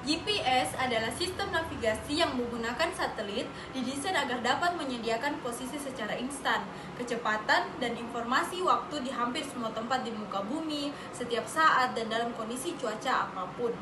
GPS adalah sistem navigasi yang menggunakan satelit didesain agar dapat menyediakan posisi secara instan, kecepatan, dan informasi waktu di hampir semua tempat di muka bumi, setiap saat, dan dalam kondisi cuaca apapun.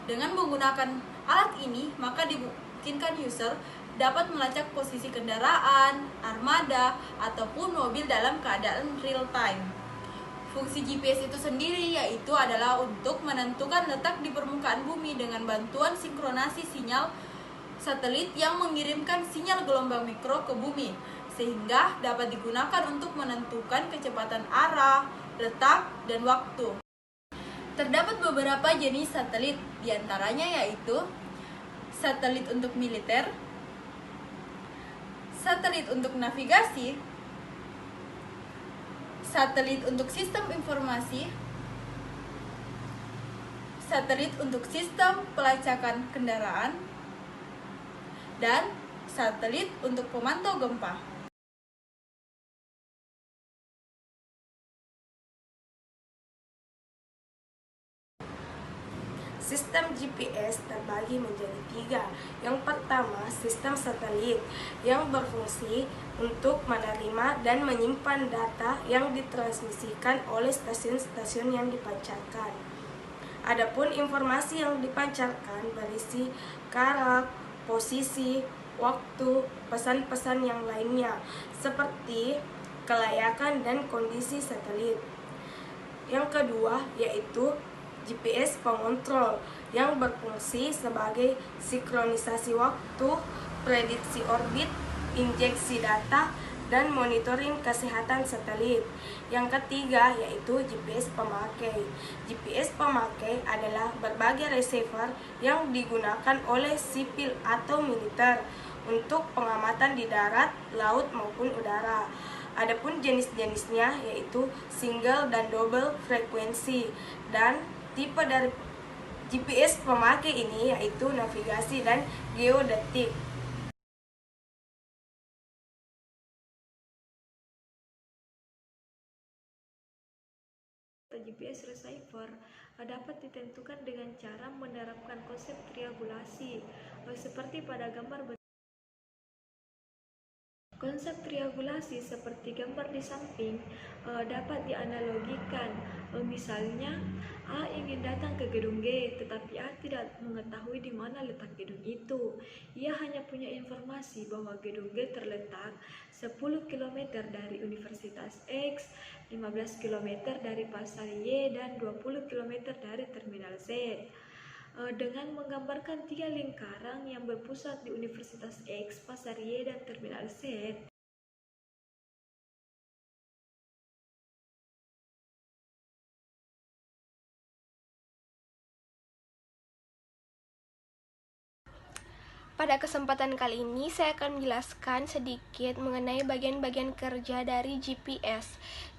Dengan menggunakan alat ini, maka dimungkinkan user dapat melacak posisi kendaraan, armada, ataupun mobil dalam keadaan real time. Fungsi GPS itu sendiri yaitu adalah untuk menentukan letak di permukaan bumi dengan bantuan sinkronasi sinyal satelit yang mengirimkan sinyal gelombang mikro ke bumi, sehingga dapat digunakan untuk menentukan kecepatan arah, letak, dan waktu. Terdapat beberapa jenis satelit, diantaranya yaitu satelit untuk militer, satelit untuk navigasi, satelit untuk sistem informasi, satelit untuk sistem pelacakan kendaraan, dan satelit untuk pemantau gempa. Sistem GPS terbagi menjadi 3. Yang pertama, sistem satelit yang berfungsi untuk menerima dan menyimpan data yang ditransmisikan oleh stasiun-stasiun yang dipancarkan. Adapun informasi yang dipancarkan berisi karak, posisi, waktu, pesan-pesan yang lainnya, seperti kelayakan dan kondisi satelit. Yang kedua yaitu GPS pengontrol yang berfungsi sebagai sinkronisasi waktu, prediksi orbit, injeksi data, dan monitoring kesehatan satelit. Yang ketiga yaitu GPS pemakai. GPS pemakai adalah berbagai receiver yang digunakan oleh sipil atau militer untuk pengamatan di darat, laut maupun udara. Adapun jenis-jenisnya yaitu single dan double frekuensi, dan tipe dari GPS pemakai ini yaitu navigasi dan geodetik. GPS receiver dapat ditentukan dengan cara menerapkan konsep triangulasi seperti pada gambar. Konsep triangulasi seperti gambar di samping dapat dianalogikan. Misalnya, A ingin datang ke gedung G, tetapi A tidak mengetahui di mana letak gedung itu. Ia hanya punya informasi bahwa gedung G terletak 10 km dari Universitas X, 15 km dari Pasar Y, dan 20 km dari Terminal Z. Dengan menggambarkan 3 lingkaran yang berpusat di Universitas X, Pasar Y, dan Terminal Z. Pada kesempatan kali ini, saya akan menjelaskan sedikit mengenai bagian-bagian kerja dari GPS.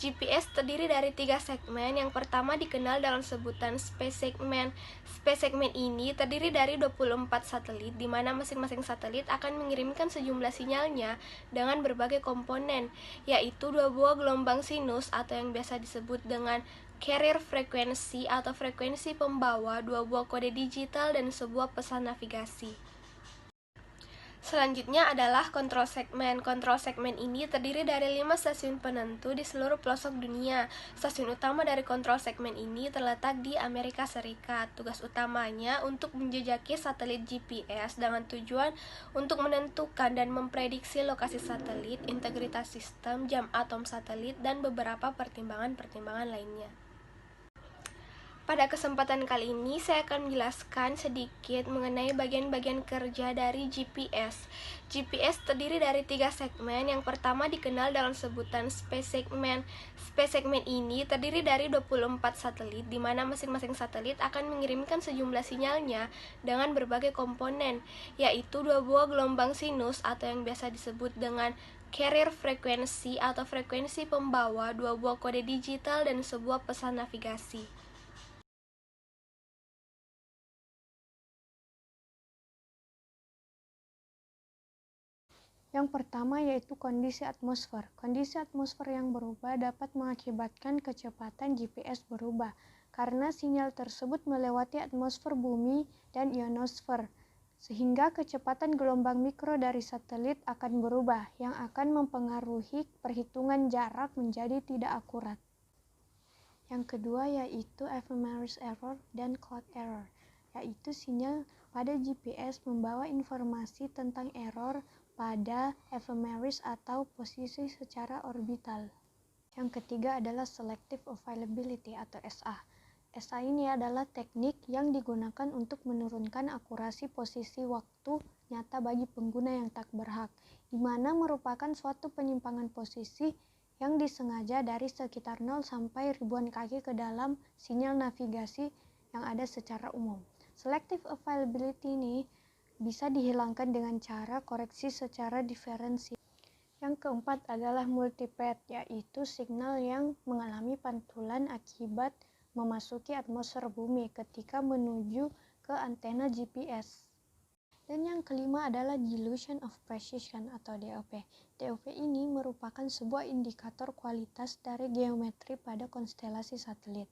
GPS terdiri dari 3 segmen. Yang pertama dikenal dalam sebutan space segment. Space segment ini terdiri dari 24 satelit, di mana masing-masing satelit akan mengirimkan sejumlah sinyalnya dengan berbagai komponen, yaitu 2 buah gelombang sinus atau yang biasa disebut dengan carrier frekuensi atau frekuensi pembawa, 2 buah kode digital, dan sebuah pesan navigasi. Selanjutnya adalah kontrol segmen. Kontrol segmen ini terdiri dari 5 stasiun penentu di seluruh pelosok dunia. Stasiun utama dari kontrol segmen ini terletak di Amerika Serikat. Tugas utamanya untuk menjejaki satelit GPS dengan tujuan untuk menentukan dan memprediksi lokasi satelit, integritas sistem, jam atom satelit, dan beberapa pertimbangan-pertimbangan lainnya. Pada kesempatan kali ini, saya akan menjelaskan sedikit mengenai bagian-bagian kerja dari GPS. GPS terdiri dari 3 segmen. Yang pertama dikenal dalam sebutan space segment. Space segment ini terdiri dari 24 satelit, di mana masing-masing satelit akan mengirimkan sejumlah sinyalnya dengan berbagai komponen, yaitu 2 buah gelombang sinus atau yang biasa disebut dengan carrier frekuensi atau frekuensi pembawa, 2 buah kode digital, dan sebuah pesan navigasi. Yang pertama yaitu kondisi atmosfer. Kondisi atmosfer yang berubah dapat mengakibatkan kecepatan GPS berubah. karena sinyal tersebut melewati atmosfer bumi dan ionosfer, sehingga kecepatan gelombang mikro dari satelit akan berubah yang akan mempengaruhi perhitungan jarak menjadi tidak akurat. Yang kedua yaitu ephemeris error dan cloud error, yaitu sinyal pada GPS membawa informasi tentang error pada ephemeris atau posisi secara orbital. Yang ketiga adalah selective availability atau SA. SA ini adalah teknik yang digunakan untuk menurunkan akurasi posisi waktu nyata bagi pengguna yang tak berhak, di mana merupakan suatu penyimpangan posisi yang disengaja dari sekitar 0 sampai ribuan kaki ke dalam sinyal navigasi yang ada secara umum. Selective availability ini bisa dihilangkan dengan cara koreksi secara diferensial. Yang keempat adalah multipath, yaitu signal yang mengalami pantulan akibat memasuki atmosfer bumi ketika menuju ke antena GPS. Dan yang kelima adalah dilution of precision atau DOP. DOP ini merupakan sebuah indikator kualitas dari geometri pada konstelasi satelit.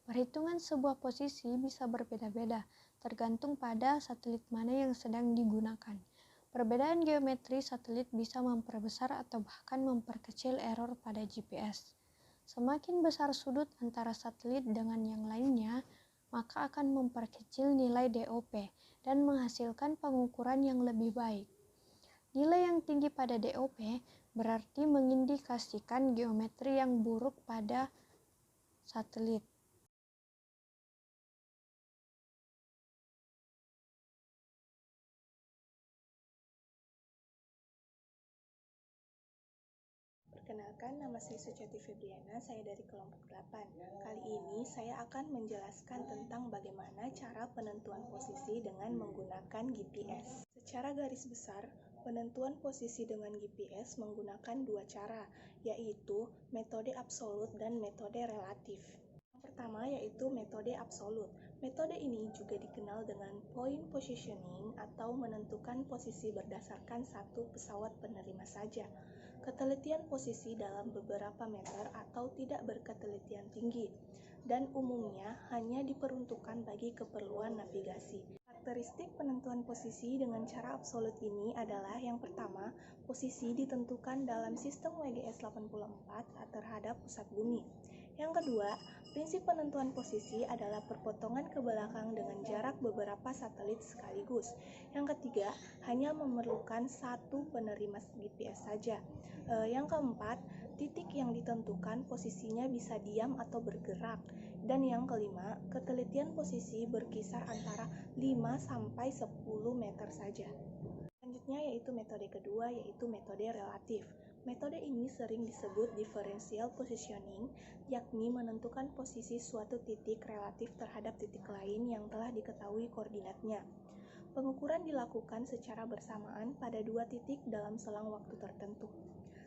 Perhitungan sebuah posisi bisa berbeda-beda, tergantung pada satelit mana yang sedang digunakan. Perbedaan geometri satelit bisa memperbesar atau bahkan memperkecil error pada GPS. Semakin besar sudut antara satelit dengan yang lainnya, maka akan memperkecil nilai DOP dan menghasilkan pengukuran yang lebih baik. Nilai yang tinggi pada DOP berarti mengindikasikan geometri yang buruk pada satelit. Perkenalkan, nama saya Suciati Febriana, saya dari kelompok 8. Kali ini saya akan menjelaskan tentang bagaimana cara penentuan posisi dengan menggunakan GPS. Secara garis besar, penentuan posisi dengan GPS menggunakan dua cara, yaitu metode absolut dan metode relatif. Yang pertama yaitu metode absolut. Metode ini juga dikenal dengan point positioning atau menentukan posisi berdasarkan satu pesawat penerima saja. Ketelitian posisi dalam beberapa meter atau tidak berketelitian tinggi, dan umumnya hanya diperuntukkan bagi keperluan navigasi. Karakteristik penentuan posisi dengan cara absolut ini adalah yang pertama, posisi ditentukan dalam sistem WGS 84 terhadap pusat bumi. Yang kedua, prinsip penentuan posisi adalah perpotongan ke belakang dengan jarak beberapa satelit sekaligus. Yang ketiga, hanya memerlukan satu penerima GPS saja. Yang keempat, titik yang ditentukan posisinya bisa diam atau bergerak. Dan yang kelima, ketelitian posisi berkisar antara 5-10 meter saja. Selanjutnya yaitu metode kedua, yaitu metode relatif. Metode ini sering disebut differential positioning, yakni menentukan posisi suatu titik relatif terhadap titik lain yang telah diketahui koordinatnya. Pengukuran dilakukan secara bersamaan pada dua titik dalam selang waktu tertentu.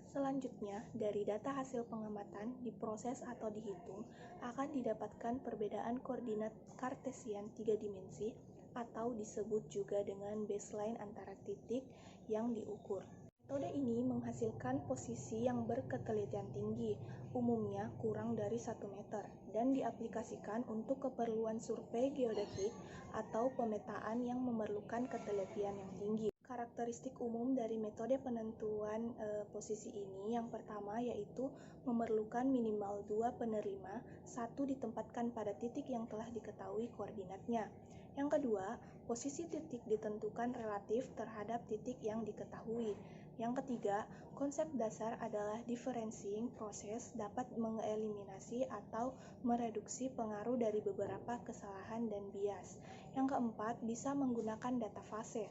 Selanjutnya, dari data hasil pengamatan diproses atau dihitung, akan didapatkan perbedaan koordinat Kartesian 3 dimensi atau disebut juga dengan baseline antara titik yang diukur. Metode ini menghasilkan posisi yang berketelitian tinggi, umumnya kurang dari 1 meter, dan diaplikasikan untuk keperluan survei geodetik atau pemetaan yang memerlukan ketelitian yang tinggi. Karakteristik umum dari metode penentuan posisi ini yang pertama yaitu memerlukan minimal 2 penerima, satu ditempatkan pada titik yang telah diketahui koordinatnya. Yang kedua, posisi titik ditentukan relatif terhadap titik yang diketahui. Yang ketiga, konsep dasar adalah differentiating proses dapat mengeliminasi atau mereduksi pengaruh dari beberapa kesalahan dan bias. Yang keempat, bisa menggunakan data fase.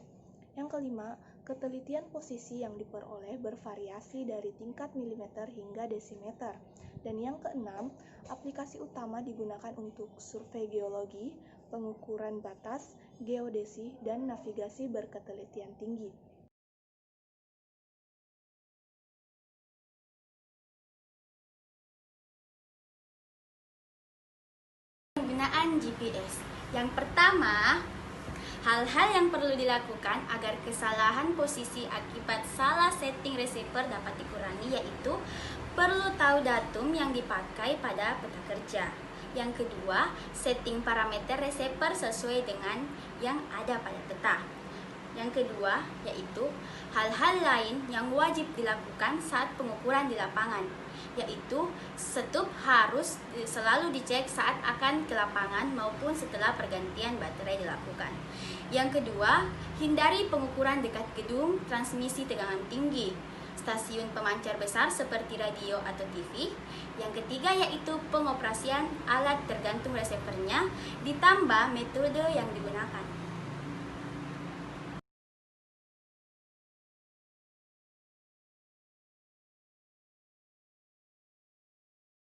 Yang kelima, ketelitian posisi yang diperoleh bervariasi dari tingkat milimeter hingga desimeter. Dan yang keenam, aplikasi utama digunakan untuk survei geologi, pengukuran batas, geodesi, dan navigasi berketelitian tinggi. Penggunaan GPS. Yang pertama, hal-hal yang perlu dilakukan agar kesalahan posisi akibat salah setting receiver dapat dikurangi yaitu perlu tahu datum yang dipakai pada peta kerja. Yang kedua, setting parameter receiver sesuai dengan yang ada pada peta. Yang kedua, yaitu hal-hal lain yang wajib dilakukan saat pengukuran di lapangan, yaitu stup harus selalu dicek saat akan ke lapangan maupun setelah pergantian baterai dilakukan. Yang kedua, hindari pengukuran dekat gedung transmisi tegangan tinggi, stasiun pemancar besar seperti radio atau TV. Yang ketiga yaitu pengoperasian alat tergantung receivernya ditambah metode yang digunakan.